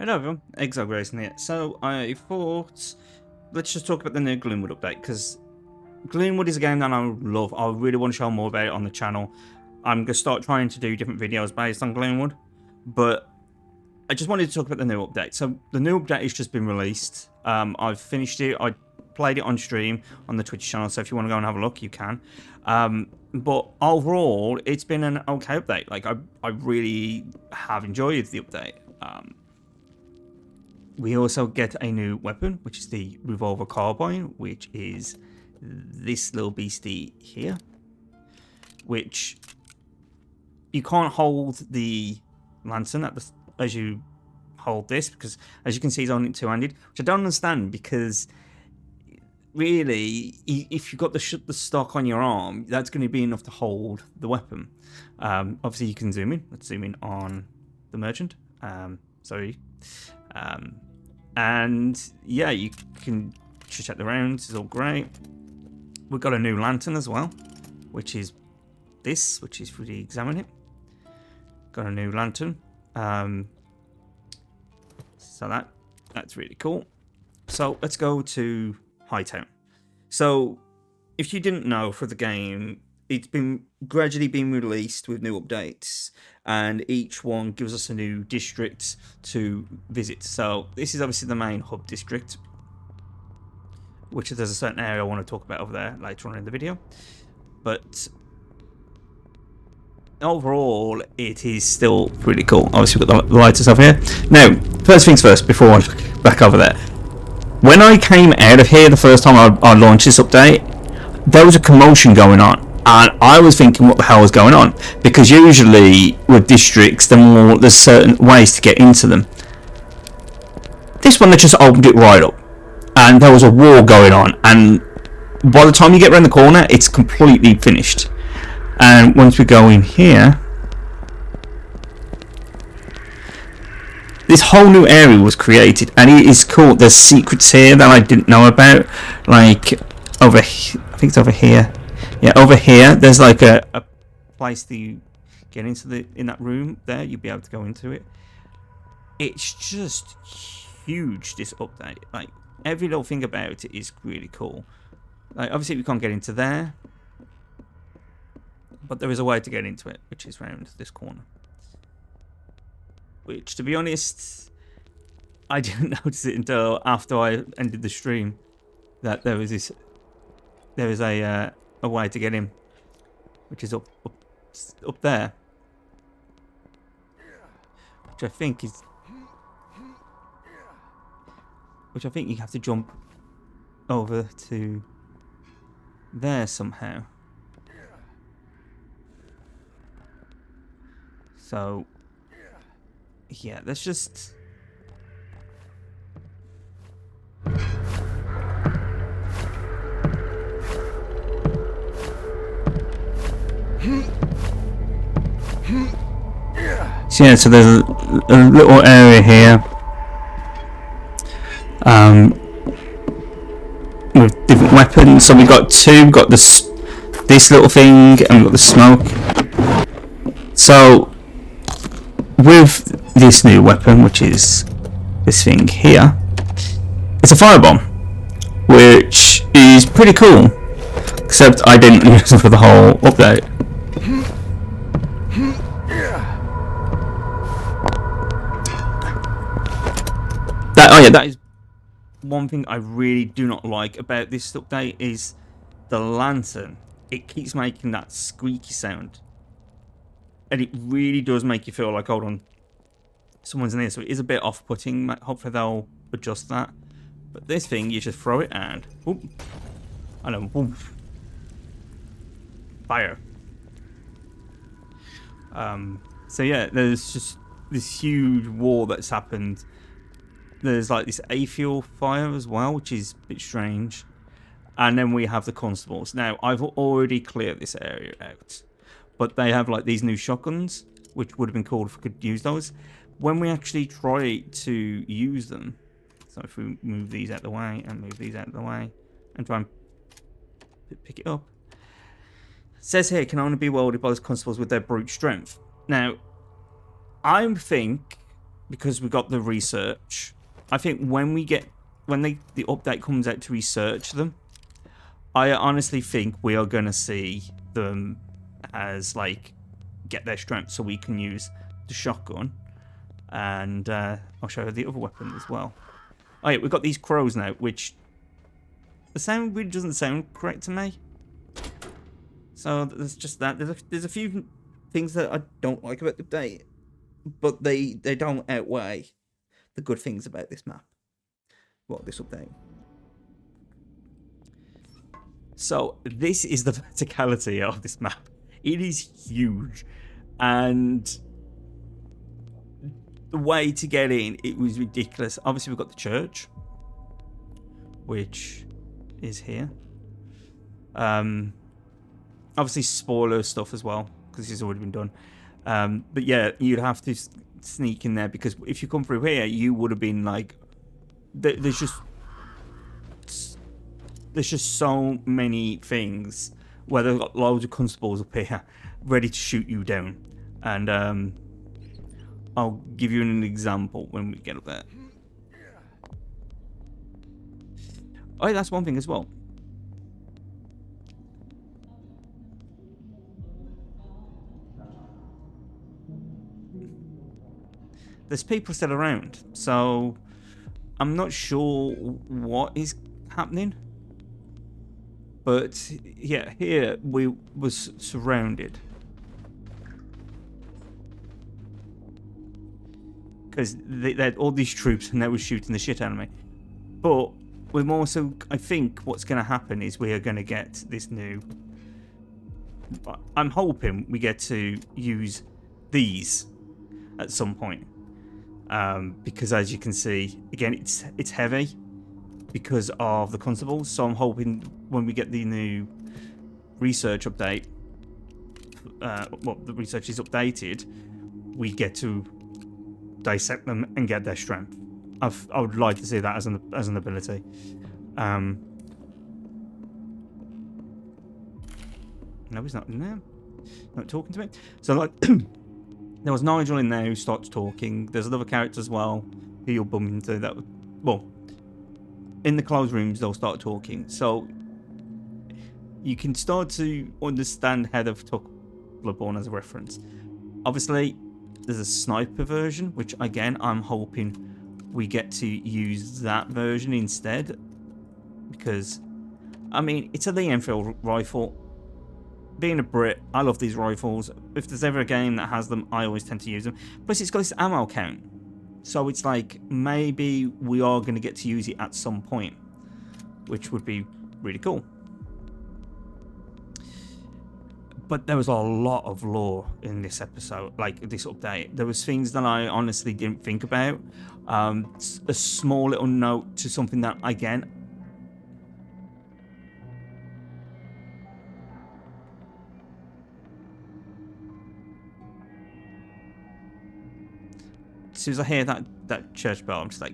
Hello everyone, Xile Grayson here. So I thought, let's just talk about the new Gloomwood update, because Gloomwood is a game that I love. I really want to show more about it on the channel. I'm going to start trying to do different videos based on Gloomwood, but I just wanted to talk about the new update. So the new update has just been released. I've finished it. I played it on stream on the Twitch channel, so if you want to go and have a look, you can. But overall, it's been an okay update. Like, I really have enjoyed the update. We also get a new weapon, which is the revolver carbine, which is this little beastie here, which you can't hold the lantern as you hold this, because as you can see, it's only two-handed, which I don't understand, because really, if you've got the stock on your arm, that's going to be enough to hold the weapon. Obviously, you can zoom in. Let's zoom in on the merchant. And yeah, you can just check the rounds. It's all great. We've got a new lantern as well, which is this, which is for the examine it. Got a new lantern. So that's really cool. So let's go to Hightown. So if you didn't know, for the game, it's been gradually being released with new updates, and each one gives us a new district to visit. So this is obviously the main hub district, which there's a certain area I want to talk about over there later on in the video. But overall, it is still pretty cool. Obviously, we've got the lights and stuff here. Now, first things first, before I look back over there. When I came out of here the first time I launched this update, there was a commotion going on. And I was thinking, what the hell was going on? Because usually with districts, there's certain ways to get into them. This one, they just opened it right up. And there was a war going on. And by the time you get around the corner, it's completely finished. And once we go in here, this whole new area was created. And it is cool. There's secrets here that I didn't know about. Like, over here. I think it's over here. Yeah, over here, there's like a place that you get into in that room there. You'll be able to go into it. It's just huge, this update. Like, every little thing about it is really cool. Like, obviously we can't get into there, but there is a way to get into it, which is around this corner. Which, to be honest, I didn't notice it until after I ended the stream, that there was a way to get in, which is up there, which I think you have to jump over to there somehow. So yeah, let's just so yeah, so there's a little area here with different weapons. So we've got this little thing, and we've got the smoke. So with this new weapon, which is this thing here, it's a firebomb, which is pretty cool, except I didn't use it for the whole update. That is one thing I really do not like about this update, is the lantern. It keeps making that squeaky sound, and it really does make you feel like, hold on, someone's in here. So it is a bit off-putting. Hopefully they'll adjust that. But this thing, you just throw it and whoop, and then whoop, fire. So yeah, there's just this huge war that's happened. There's like this aerial fire as well, which is a bit strange. And then we have the constables. Now, I've already cleared this area out, but they have like these new shotguns, which would have been cool if we could use those. When we actually try to use them, so if we move these out of the way and move these out of the way and try and pick it up, it says here, can only be wielded by those constables with their brute strength. Now, I think because we got the research. I think when the update comes out to research them, I honestly think we are going to see them as like get their strength so we can use the shotgun, and I'll show you the other weapon as well. Oh yeah, we've got these crows now, which the sound really doesn't sound correct to me. So there's just that. There's a few things that I don't like about the update, but they don't outweigh the good things about this map. This update. So this is the verticality of this map. It is huge, and the way to get in, it was ridiculous. Obviously, we've got the church, which is here. Obviously, spoiler stuff as well, because this has already been done. But yeah, you'd have to sneak in there, because if you come through here, you would have been like, there's just so many things where they've got loads of constables up here ready to shoot you down. And I'll give you an example when we get up there. Oh, that's one thing as well. There's people still around, so I'm not sure what is happening. But yeah, here we was surrounded. Because they had all these troops and they were shooting the shit out of me. But we're also, I think what's going to happen is we are going to get this new... I'm hoping we get to use these at some point. Because as you can see, again, it's heavy because of the constables. So I'm hoping when we get the new research update, the research is updated, we get to dissect them and get their strength. I would like to see that as an ability. No, he's not in there. Not talking to me. So like, there was Nigel in there who starts talking. There's another character as well who you'll bump into. That, well, in the closed rooms they'll start talking. So you can start to understand how they've took Bloodborne as a reference. Obviously, there's a sniper version, which again I'm hoping we get to use that version instead, because I mean it's a Lee Enfield rifle. Being a Brit, I love these rifles. If there's ever a game that has them, I always tend to use them. Plus it's got this ammo count, so it's like maybe we are going to get to use it at some point, which would be really cool. But there was a lot of lore in this episode, like this update. There was things that I honestly didn't think about. A small little note to something that, again, as soon as I hear that church bell, I'm just like,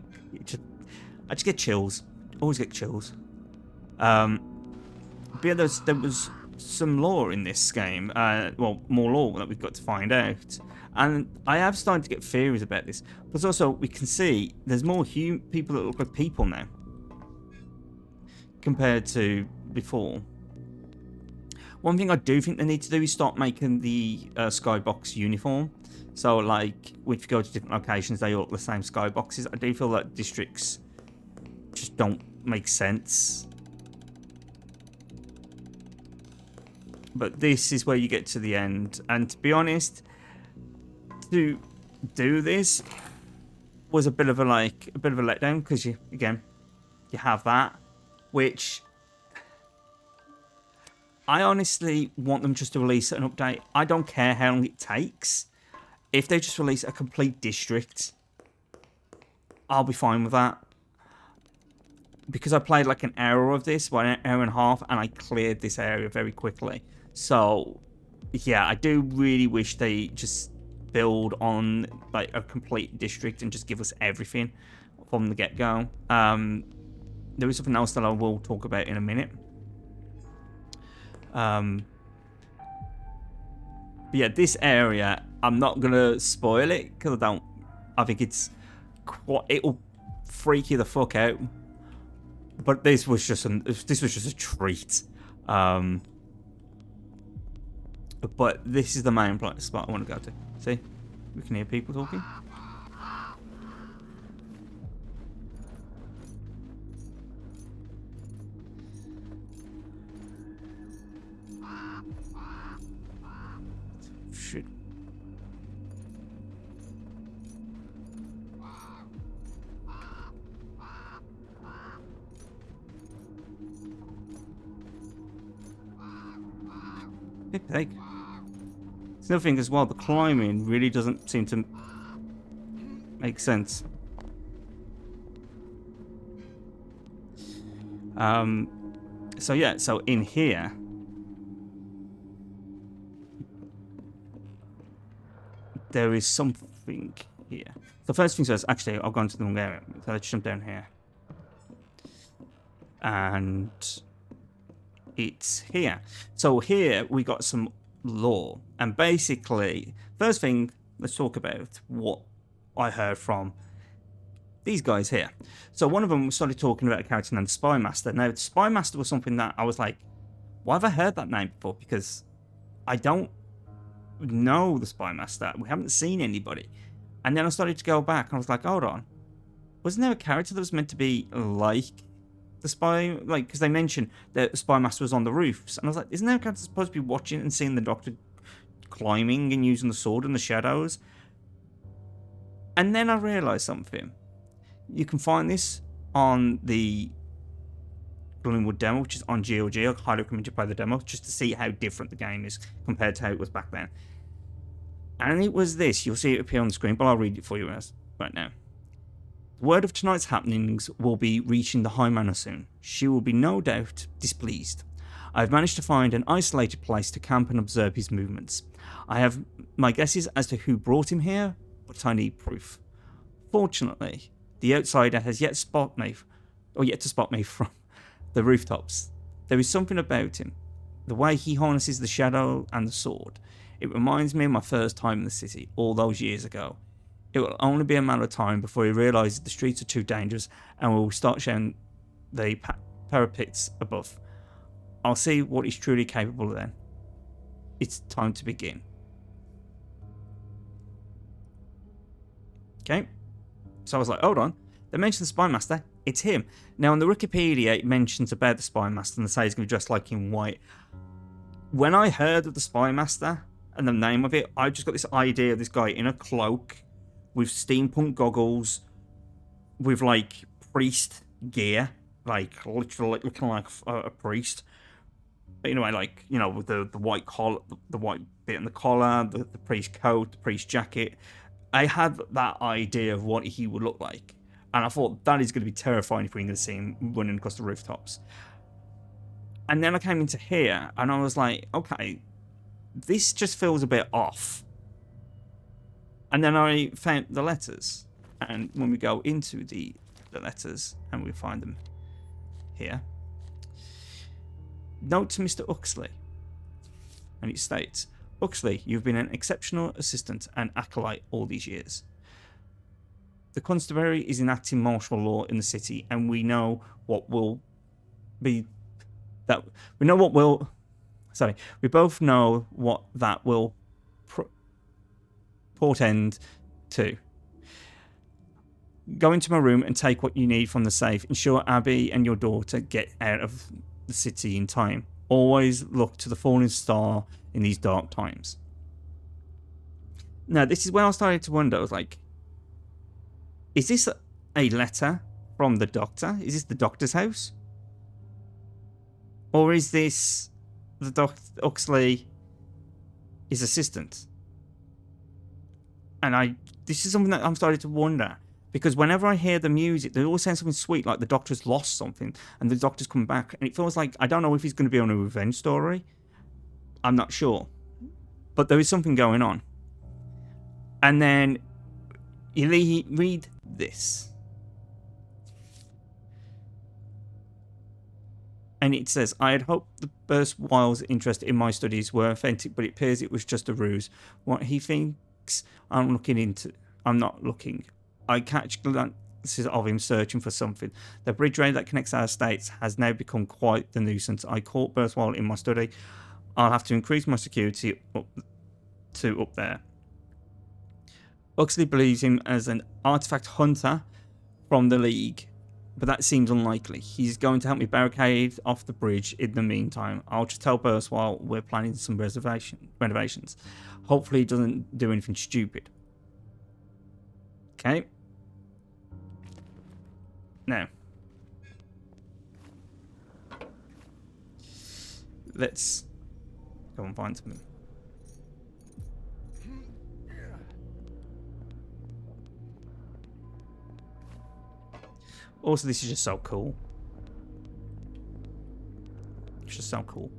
I just get chills. Always get chills. But yeah, there was some lore in this game. Well, more lore that we've got to find out. And I have started to get theories about this. But also, we can see there's more people that look like people now compared to before. One thing I do think they need to do is start making the skybox uniform. So, like, if you go to different locations, they all look the same skyboxes. I do feel that districts just don't make sense. But this is where you get to the end. And to be honest, to do this was a bit of a letdown, because you have that, which I honestly want them just to release an update. I don't care how long it takes. If they just release a complete district, I'll be fine with that. Because I played like an hour of this, well, an hour and a half, and I cleared this area very quickly. So, yeah, I do really wish they just build on like a complete district and just give us everything from the get-go. There is something else that I will talk about in a minute. But yeah, this area, I'm not going to spoil it because I don't I think it'll freak you the fuck out. But this was just a treat. But this is the main spot I want to go to. See, we can hear people talking. Shit. Big pig. It's another thing as well, the climbing really doesn't seem to make sense. So yeah, so in here, there is something here. So first things first, actually, I've gone to the wrong area. So let's jump down here. And it's here. So here we got some lore. And basically, first thing, let's talk about what I heard from these guys here. So one of them started talking about a character named Spy Master. Now, Spy Master was something that I was like, why have I heard that name before? Because I don't know the Spy Master. We haven't seen anybody. And then I started to go back and I was like, hold on. Wasn't there a character that was meant to be like the spy? Like, because they mentioned that the Spy Master was on the roofs. And I was like, isn't there a character supposed to be watching and seeing the Doctor climbing and using the sword in the shadows? And then I realised something. You can find this on the Gloomwood demo, which is on GOG. I highly recommend you play the demo just to see how different the game is compared to how it was back then. And it was this. You'll see it appear on the screen, but I'll read it for you right now. The word of tonight's happenings will be reaching the High Manor soon. She will be no doubt displeased. I have managed to find an isolated place to camp and observe his movements. I have my guesses as to who brought him here, but I need proof. Fortunately, the outsider has yet to spot me from the rooftops. There is something about him. The way he harnesses the shadow and the sword. It reminds me of my first time in the city, all those years ago. It will only be a matter of time before he realises the streets are too dangerous and will start showing the parapets above. I'll see what he's truly capable of then. It's time to begin. Okay. So I was like, hold on. They mentioned the Spy Master. It's him. Now, on the Wikipedia, it mentions about the Spy Master and they say he's going to be dressed like in white. When I heard of the Spy Master and the name of it, I just got this idea of this guy in a cloak with steampunk goggles, with like priest gear, like literally looking like a priest. Anyway, like, you know, with the white collar, the white bit in the collar, the priest coat, the priest jacket. I had that idea of what he would look like. And I thought that is going to be terrifying if we're going to see him running across the rooftops. And then I came into here and I was like, okay, this just feels a bit off. And then I found the letters. And when we go into the letters and we find them here. Note to Mr. Uxley. And it states, Uxley, you've been an exceptional assistant and acolyte all these years. The constabulary is enacting martial law in the city, and we know what will be that we know what will. Sorry, we both know what that will portend to. Go into my room and take what you need from the safe. Ensure Abby and your daughter get out of the city in time. Always look to the falling star in these dark times. Now, this is where I started to wonder. I was like, is this a letter from the Doctor? Is this the Doctor's house? Or is this the Uxley, his assistant? And this is something that I'm starting to wonder. Because whenever I hear the music, they always say something sweet, like the Doctor's lost something, and the Doctor's come back. And it feels like, I don't know if he's going to be on a revenge story. I'm not sure. But there is something going on. And then you read this. And it says, I had hoped the Burstwild's interest in my studies were authentic, but it appears it was just a ruse. What he thinks I'm looking into I'm not looking. I catch glimpses of him searching for something. The bridge road that connects our estates has now become quite the nuisance. I caught Birthwhile in my study. I'll have to increase my security up there. Huxley believes him as an artifact hunter from the League, but that seems unlikely. He's going to help me barricade off the bridge in the meantime. I'll just tell Birthwhile we're planning some renovations. Hopefully he doesn't do anything stupid. Okay. Now, let's go and find something. Also, this is just so cool. It's just so cool.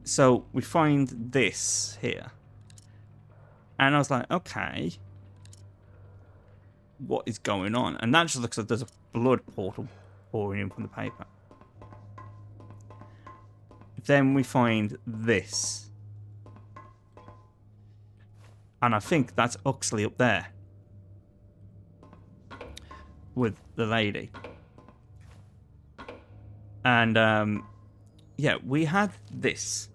So we find this here. And I was like, okay. What is going on? And that just looks like there's a blood portal pouring in from the paper. Then we find this. And I think that's Huxley up there. With the lady. And, yeah, we had this.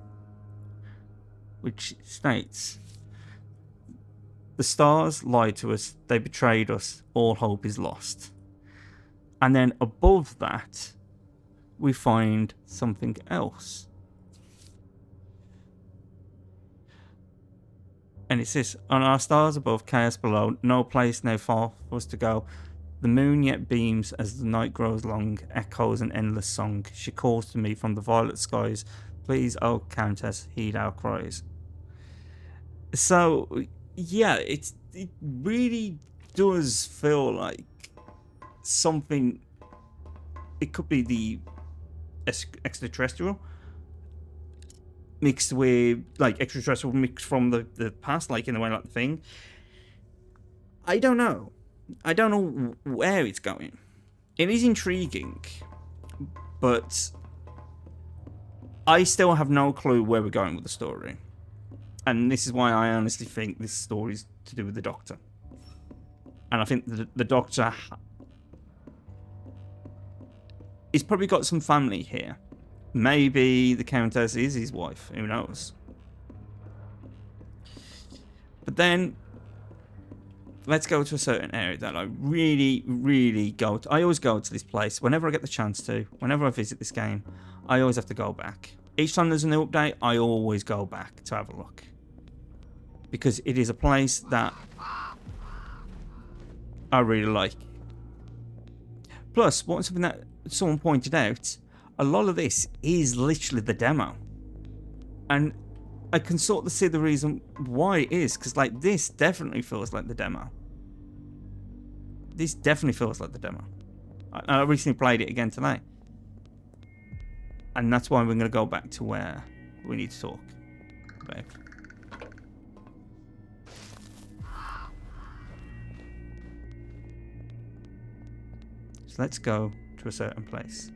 Which states... The stars lied to us. They betrayed us. All hope is lost. And then above that, we find something else. And it says, on our stars above, chaos below, no place now far for us to go. The moon yet beams as the night grows long, echoes an endless song. She calls to me from the violet skies. Please, oh Countess, heed our cries. So, yeah, it really does feel like something. It could be the extraterrestrial mixed with, like, extraterrestrial mixed from the past, like in the way like the thing. I don't know. I don't know where it's going. It is intriguing, but I still have no clue where we're going with the story. And this is why I honestly think this story is to do with the Doctor. And I think the Doctor... he's probably got some family here. Maybe the Countess is his wife. Who knows? But then... let's go to a certain area that I really, really go to. I always go to this place. Whenever I get the chance to. Whenever I visit this game. I always have to go back. Each time there's a new update, I always go back to have a look. Because it is a place that I really like. Plus, something that someone pointed out, a lot of this is literally the demo. And I can sort of see the reason why it is, because like this definitely feels like the demo. This definitely feels like the demo. I recently played it again today. And that's why we're going to go back to where we need to talk. Babe. So let's go to a certain place.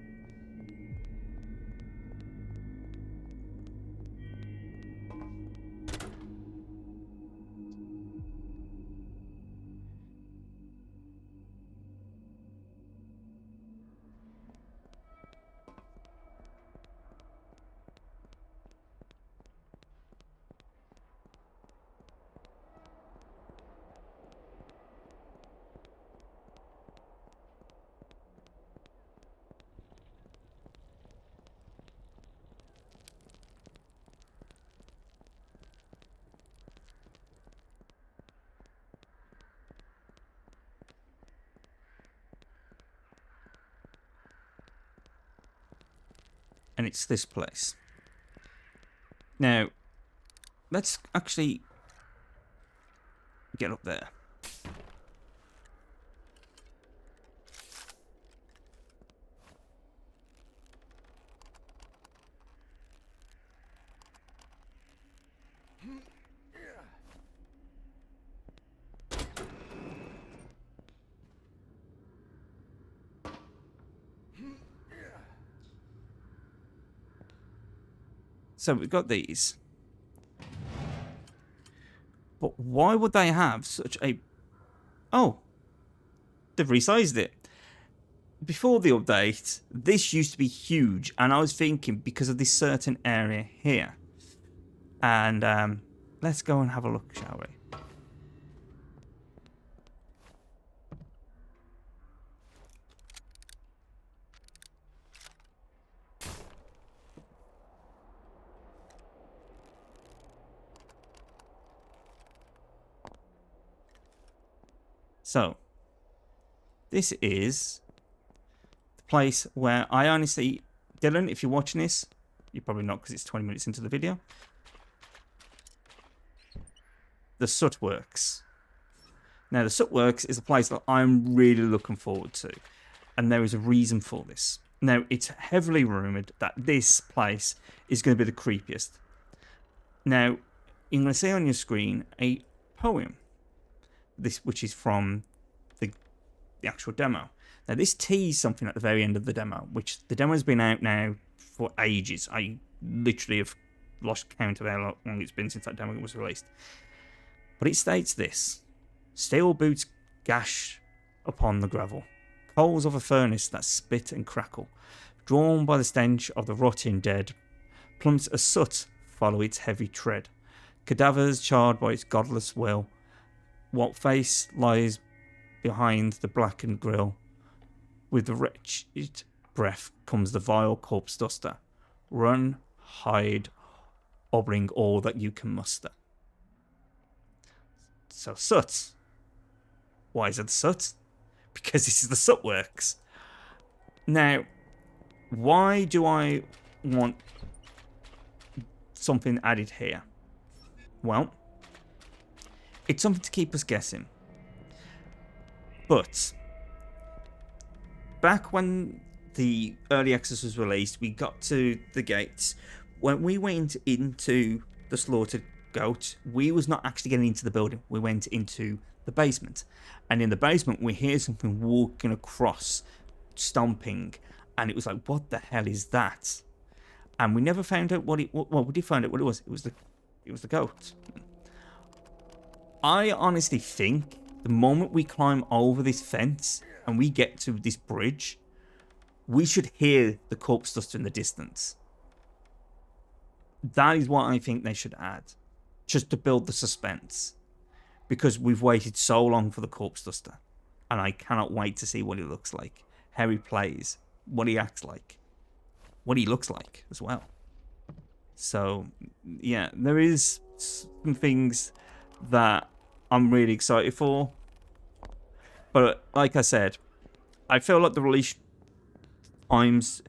And it's this place. Now, let's actually get up there. So we've got these. Why would they have such a... Oh, they've resized it. Before the update, this used to be huge, and I was thinking because of this certain area here. And let's go and have a look, shall we? So, this is the place where I honestly... Dylan, if you're watching this, you're probably not because it's 20 minutes into the video. The Soot Works. Now, the Soot Works is a place that I'm really looking forward to. And there is a reason for this. Now, it's heavily rumoured that this place is going to be the creepiest. Now, you're going to see on your screen a poem. This, which is from the actual demo. Now, this teased something at the very end of the demo, which the demo has been out now for ages. I literally have lost count of how long it's been since that demo was released. But it states this: steel boots gash upon the gravel, coals of a furnace that spit and crackle, drawn by the stench of the rotting dead, plumps of soot follow its heavy tread, cadavers charred by its godless will. What face lies behind the blackened grill? With the wretched breath comes the vile corpse duster. Run, hide, or bring all that you can muster. So soot. Why is it soot? Because this is the Soot Works. Now, why do I want something added here? Well, it's something to keep us guessing. But back when the early access was released, we got to the gates. When we went into the slaughtered goat, we was not actually getting into the building. We went into the basement. And in the basement, we hear something walking across, stomping. And it was like, what the hell is that? And we never found out what it... Well, we did find out what it was. It was the goat. I honestly think the moment we climb over this fence and we get to this bridge, we should hear the corpse duster in the distance. That is what I think they should add, just to build the suspense, because we've waited so long for the corpse duster, and I cannot wait to see what he looks like, how he plays, what he acts like, what he looks like as well. So yeah, there is some things that I'm really excited for. But like I said, I feel like the release times,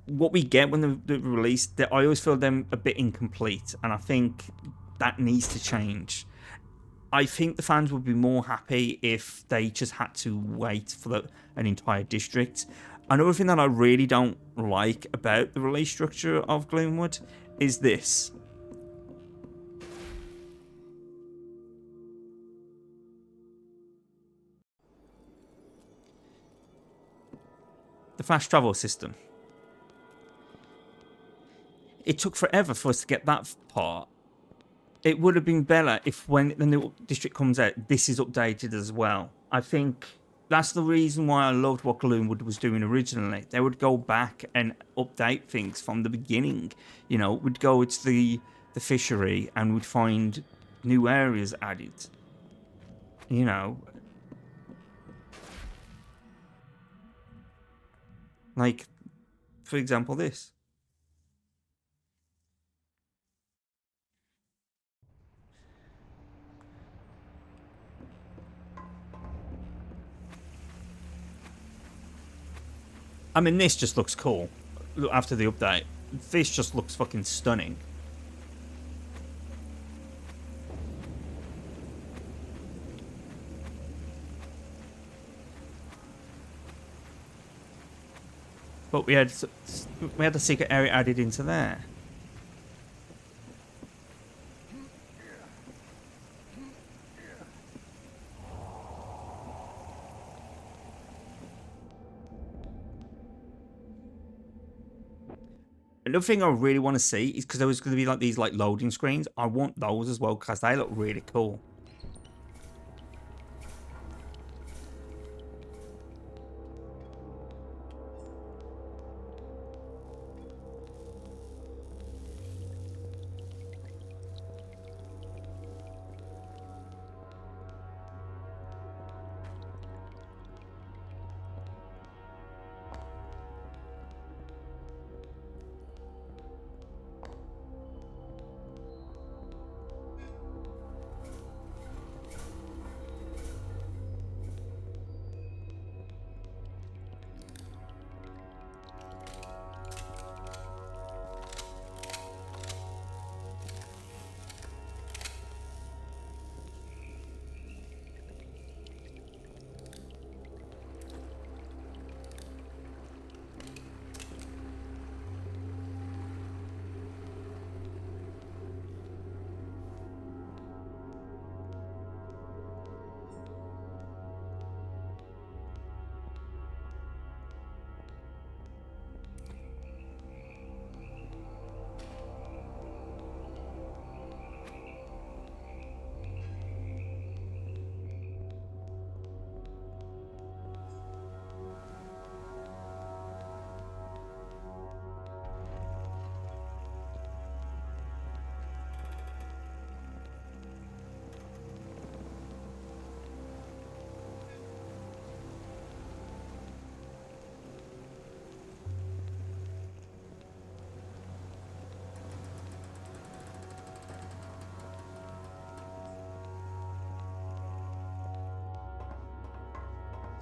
what we get when they're released, I always feel them a bit incomplete. And I think that needs to change. I think the fans would be more happy if they just had to wait for an entire district. Another thing that I really don't like about the release structure of Gloomwood is this. The fast travel system. It took forever for us to get that part. It would have been better if when the new district comes out, this is updated as well. I think that's the reason why I loved what Gloomwood was doing originally. They would go back and update things from the beginning. You know, we'd go to the fishery and we'd find new areas added. You know, like, for example, this. I mean, this just looks cool after the update. This just looks fucking stunning. But we had the secret area added into there. Another thing I really want to see is because there was going to be like these like loading screens. I want those as well because they look really cool.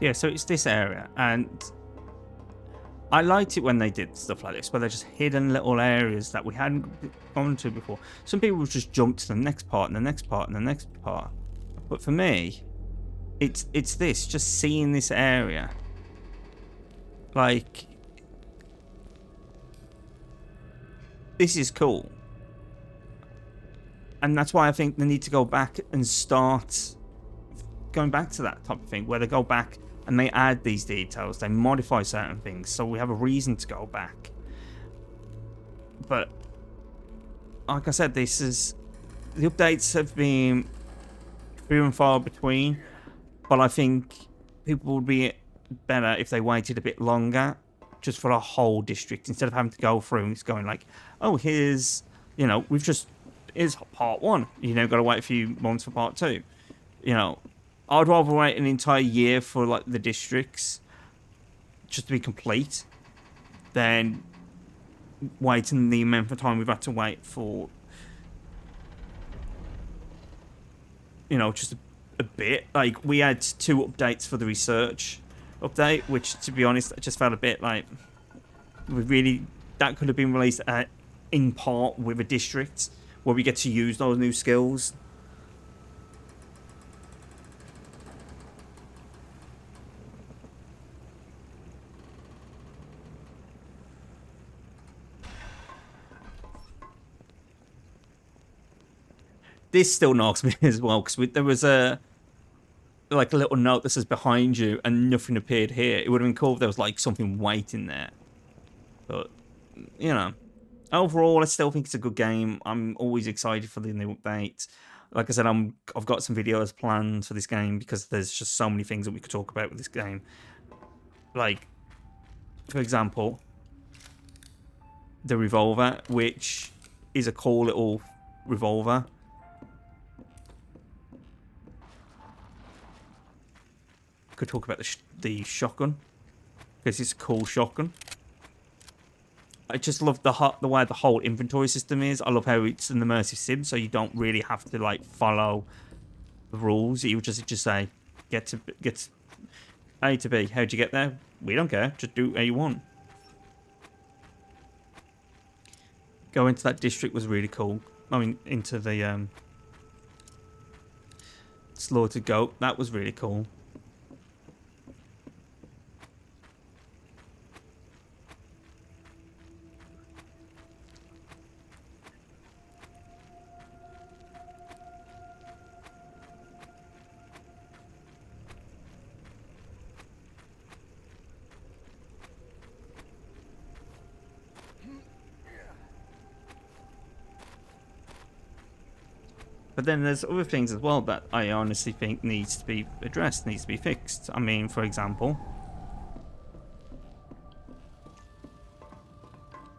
Yeah, so it's this area, and I liked it when they did stuff like this, where they're just hidden little areas that we hadn't gone to before. Some people would just jump to the next part and the next part and the next part, but for me, it's this, just seeing this area. Like, this is cool. And that's why I think they need to go back and start going back to that type of thing, where they go back and they add these details, they modify certain things, so we have a reason to go back. But like I said, the updates have been few and far between, but I think people would be better if they waited a bit longer just for a whole district, instead of having to go through and it's going like, oh, here's, you know, here's part 1, you know, got to wait a few months for part 2, you know. I'd rather wait an entire year for like the districts just to be complete than waiting the amount of time we've had to wait for, you know, just a bit. Like, we had 2 updates for the research update, which, to be honest, I just felt a bit like that could have been released in part with a district where we get to use those new skills. This still knocks me as well, because there was a little note that says behind you and nothing appeared here. It would have been cool if there was like something waiting there. But, you know, overall, I still think it's a good game. I'm always excited for the new update. Like I said, I've got some videos planned for this game because there's just so many things that we could talk about with this game. Like, for example, the revolver, which is a cool little revolver. Could talk about the shotgun, because it's a cool shotgun. I just love the way the whole inventory system is. I love how it's an immersive sim, so you don't really have to like follow the rules. You just say get A to B. How'd you get there? We don't care. Just do what you want. Go into that district was really cool. I mean, into the slaughtered goat. That was really cool. But then there's other things as well that I honestly think needs to be addressed, needs to be fixed. I mean, for example,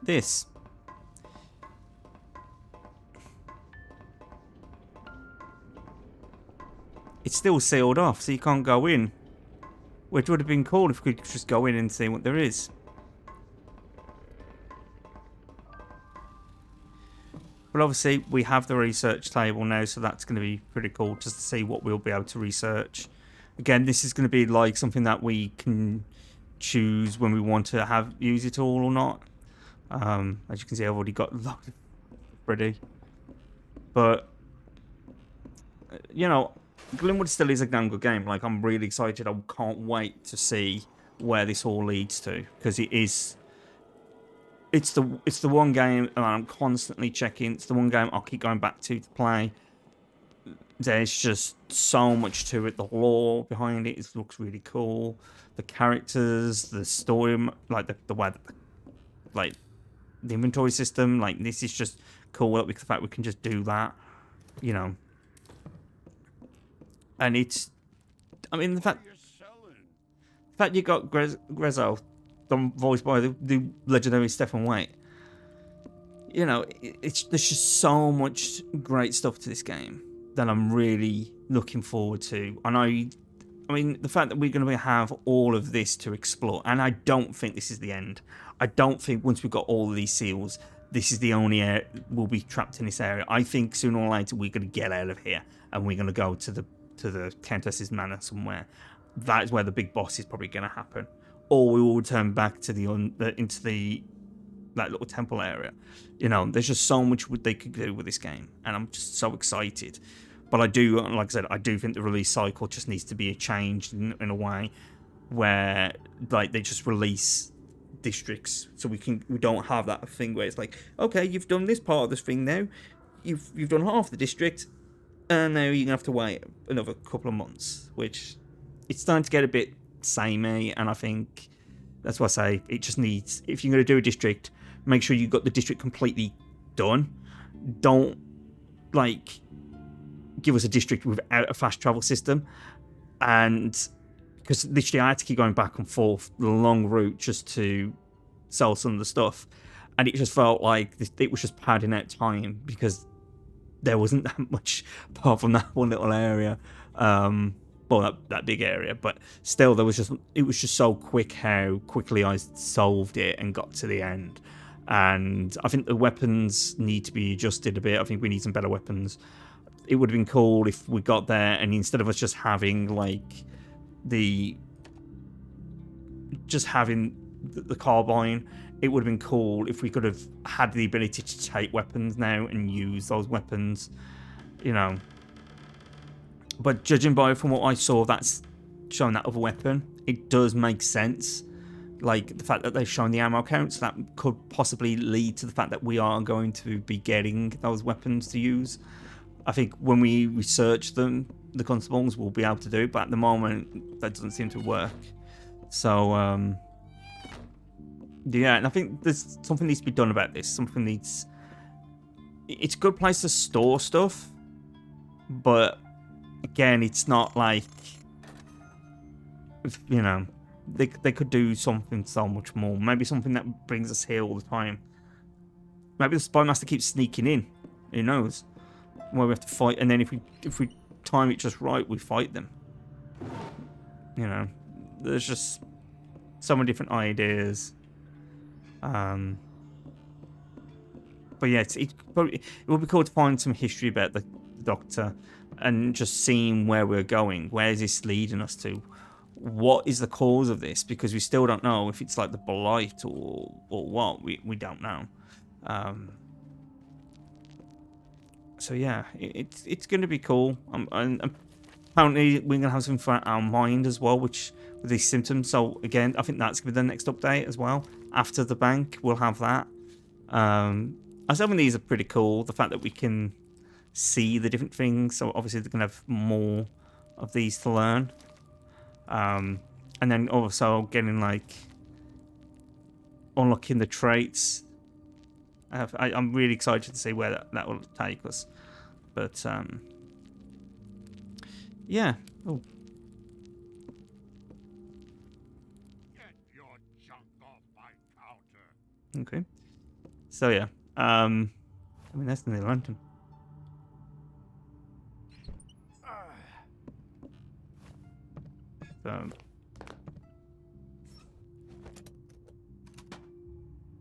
this. It's still sealed off, so you can't go in. Which would have been cool if we could just go in and see what there is. But obviously, we have the research table now, so that's going to be pretty cool just to see what we'll be able to research. Again, this is going to be like something that we can choose when we want to use it all or not. As you can see, I've already got locked ready. But, you know, Gloomwood still is a damn good game. Like, I'm really excited. I can't wait to see where this all leads to, because it is... It's the one game that I'm constantly checking. It's the one game I'll keep going back to play. There's just so much to it. The lore behind it looks really cool. The characters, the story, like the way, like the inventory system. Like this is just cool. With the fact we can just do that, you know. And it's, I mean, the fact you got Grezzo, voiced by the legendary Stephen White. You know, there's just so much great stuff to this game that I'm really looking forward to. And I mean, the fact that we're going to have all of this to explore, and I don't think this is the end. I don't think once we've got all of these seals, this is the only area we'll be trapped in this area. I think sooner or later we're going to get out of here and we're going to go to the Countess's Manor somewhere. That is where the big boss is probably going to happen. Or we will return back to into that little temple area. You know, there's just so much they could do with this game, and I'm just so excited. But I do, like I said, I do think the release cycle just needs to be changed in a way where, like, they just release districts, so we don't have that thing where it's like, okay, you've done this part of this thing now, you've done half the district, and now you're gonna have to wait another couple of months, which it's starting to get a bit samey, and I think that's why I say it just needs, if you're going to do a district, make sure you've got the district completely done. Don't like give us a district without a fast travel system, and because literally I had to keep going back and forth the long route just to sell some of the stuff, and it just felt like it was just padding out time because there wasn't that much apart from that one little area. Well, that big area, but still, it was just so quick how quickly I solved it and got to the end. And I think the weapons need to be adjusted a bit. I think we need some better weapons. It would have been cool if we got there and instead of us just having like the carbine, it would have been cool if we could have had the ability to take weapons now and use those weapons, you know. But judging by from what I saw, that's showing that other weapon, it does make sense. Like the fact that they've shown the ammo counts, that could possibly lead to the fact that we are going to be getting those weapons to use. I think when we research them, the constables will be able to do it, but at the moment, that doesn't seem to work. So, yeah, and I think there's something needs to be done about this. It's a good place to store stuff, but again, it's not like, you know, they could do something so much more. Maybe something that brings us here all the time. Maybe the Spy Master keeps sneaking in. Who knows? Where we have to fight, and then if we time it just right, we fight them. You know, there's just so many different ideas. But yeah, it would be cool to find some history about the Doctor. And just seeing where we're going. Where is this leading us to? What is the cause of this? Because we still don't know if it's like the blight or what. We don't know. So yeah, it's going to be cool. And apparently we're going to have something for our mind as well, which with these symptoms. So again, I think that's going to be the next update as well. After the bank, we'll have that. I still think these are pretty cool. The fact that we can see the different things, so obviously they're gonna have more of these to learn, and then also getting like unlocking the traits. I'm really excited to see where that will take us. But yeah. Oh. Get your junk off my counter. Okay. So yeah. I mean that's the lantern. So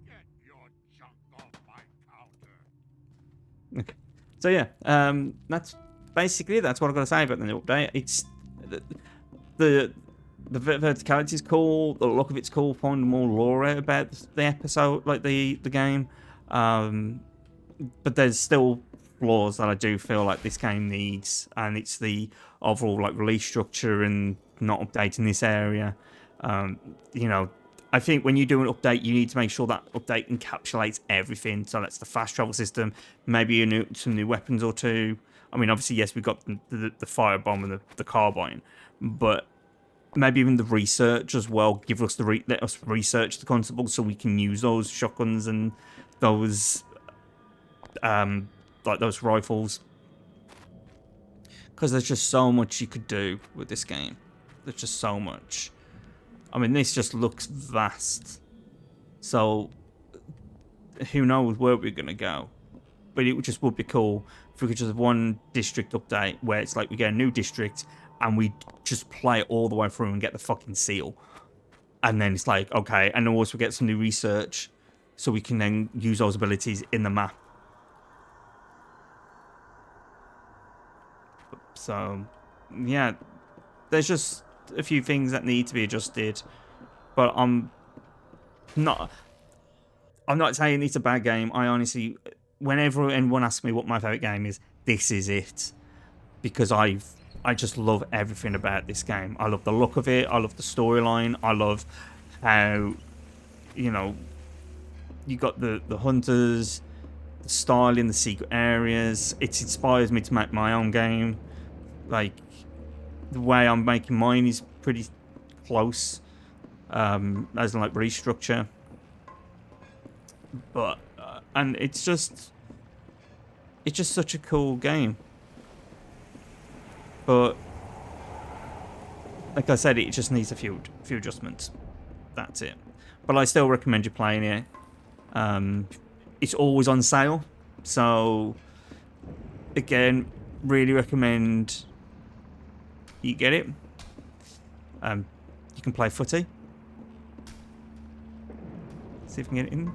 Get your junk off my counter. okay. So yeah, that's basically that's what I've got to say about the new update. It's the verticality is cool. The look of it's cool. Finding more lore out about the episode, like the game. But there's still flaws that I do feel like this game needs, and it's the overall like release structure and not updating this area. You know, I think when you do an update, you need to make sure that update encapsulates everything. So that's the fast travel system, maybe some new weapons or two. I mean, obviously, yes, we've got the firebomb and the carbine, but maybe even the research as well. Give us let us research the constables so we can use those shotguns and those like those rifles, because there's just so much you could do with this game. There's just so much. I mean, this just looks vast. So who knows where we're gonna go? But it just would be cool if we could just have one district update where it's like we get a new district and we just play it all the way through and get the fucking seal. And then it's like, okay, and then also get some new research so we can then use those abilities in the map. So, yeah, there's just a few things that need to be adjusted, but I'm not saying it's a bad game. I honestly, whenever anyone asks me what my favorite game is, this is it, because I just love everything about this game. I love the look of it. I love the storyline. I love how, you know, you got the hunters, the style in the secret areas. It inspires me to make my own game. Like, the way I'm making mine is pretty close, as in like restructure. But and it's just such a cool game. But like I said, it just needs a few adjustments. That's it. But I still recommend you playing it. It's always on sale, so again, really recommend you get it. You can play footy. See if we can get it in.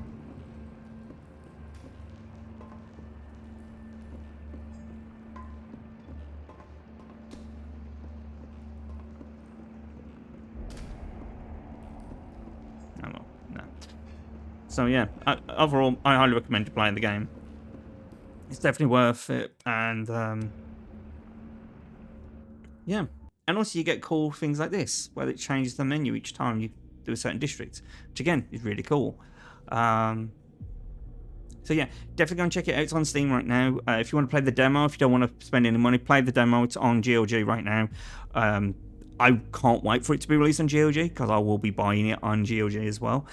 No. So yeah, overall, I highly recommend you playing the game. It's definitely worth it, and yeah. And also you get cool things like this, where it changes the menu each time you do a certain district, which again is really cool. So yeah, definitely go and check it out. It's on Steam right now. If you want to play the demo, if you don't want to spend any money, play the demo. It's on GOG right now. I can't wait for it to be released on GOG, because I will be buying it on GOG as well.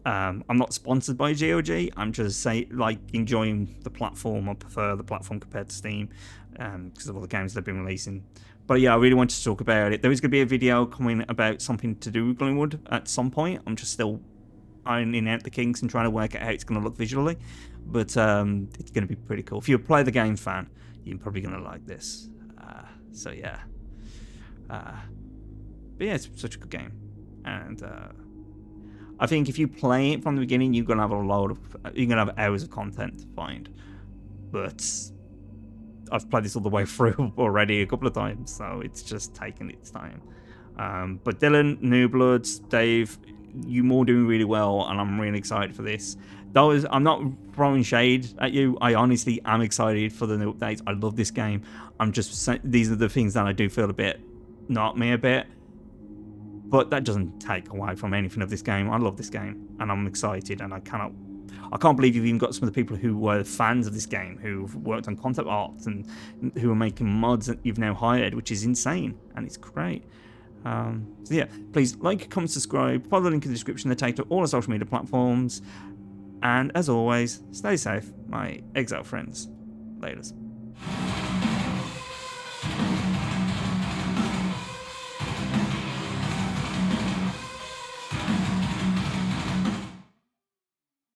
I'm not sponsored by GOG. I'm just enjoying the platform. I prefer the platform compared to Steam, because of all the games they've been releasing. But yeah, I really wanted to talk about it. There is going to be a video coming about something to do with Gloomwood at some point. I'm just still ironing out the kinks and trying to work out how it's going to look visually. But it's going to be pretty cool. If you're a Play the Game fan, you're probably going to like this. So yeah. But yeah, it's such a good game. And I think if you play it from the beginning, you're going to have you're going to have hours of content to find. But I've played this all the way through already a couple of times, so it's just taking its time. But Dylan, New Bloods, Dave, you all doing really well, and I'm really excited for this. I'm not throwing shade at you. I honestly am excited for the new updates. I love this game. These are the things that I do feel a bit not me a bit, but that doesn't take away from anything of this game. I love this game, and I'm excited, and I can't believe you've even got some of the people who were fans of this game, who've worked on concept art and who are making mods that you've now hired, which is insane, and it's great. So yeah, please like, comment, subscribe, follow the link in the description that take to all our social media platforms, and as always, stay safe, my Xile friends. Laters.